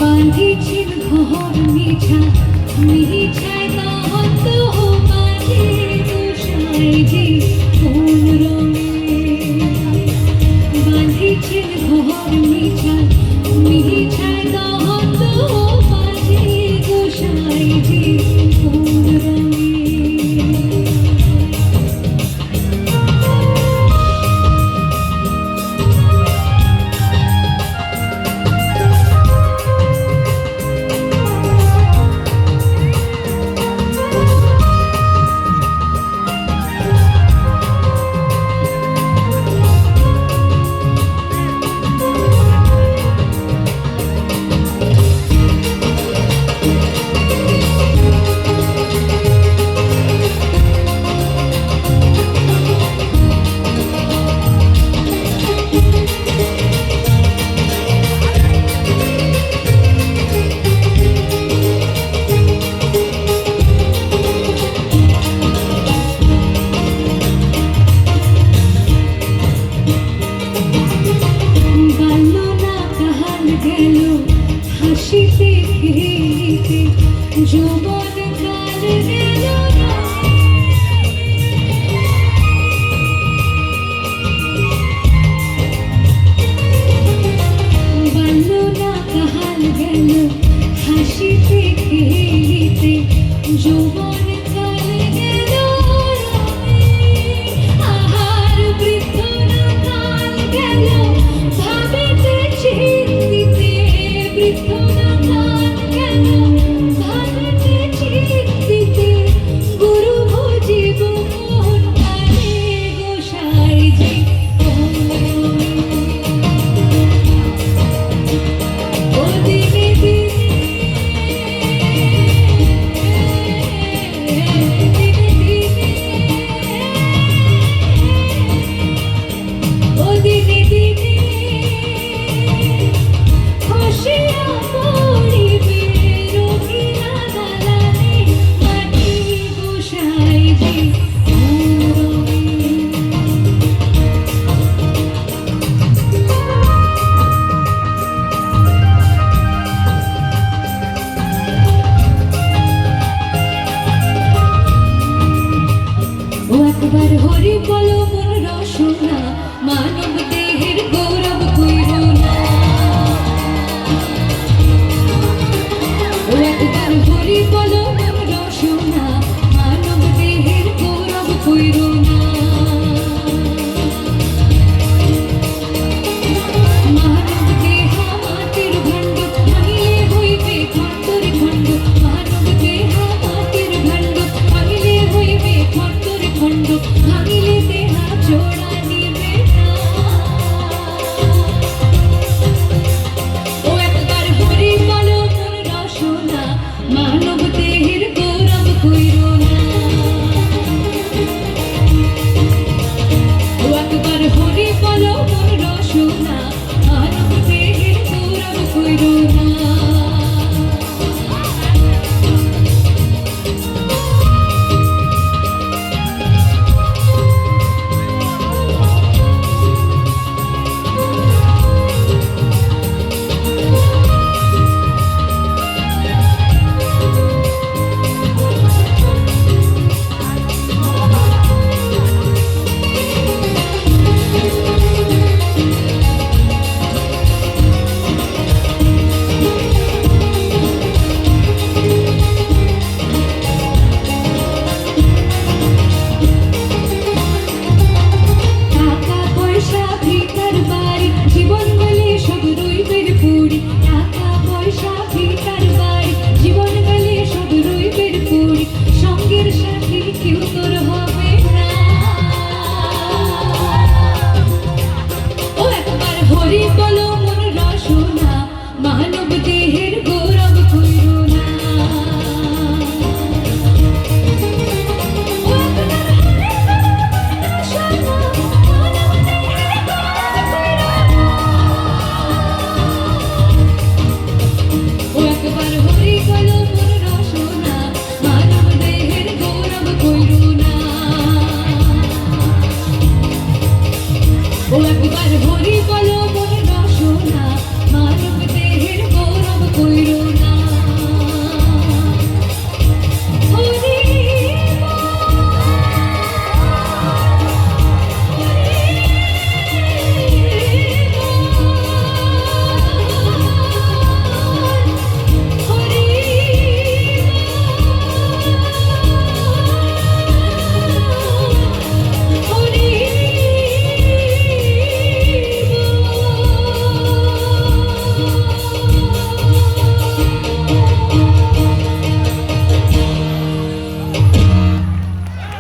বাঁধিছেন ঘর মিছা মিছায় তহত মাঝে গোসাই যে কোন রঙে বাঁধিছেন ঘর মিছা মিছায় তহত মাঝে গোসাই যে কোন রঙে গেল হাসিতে খেলিতে যৌবন কাল গেল বাল্য না কাহাল গেল হাসিতে খেলিতে যৌবন কাল গেল আহার বৃদ্ধ না কাল গেল ভাবিতে চিন্তিতে বৃদ্ধ না কাল গেল ভাবিতে চিন্তিতে গুরু ভজিব কোন কালে গোসাই যে ও দিনে ও দিনে দিনে খুশিয়া পড়িবে রঙিনা দালানে মাটি গোসাই যে ও একবার হরি বলো মন রসনা মানব দেহের গৌরব কইর না ও একবার হরি বলো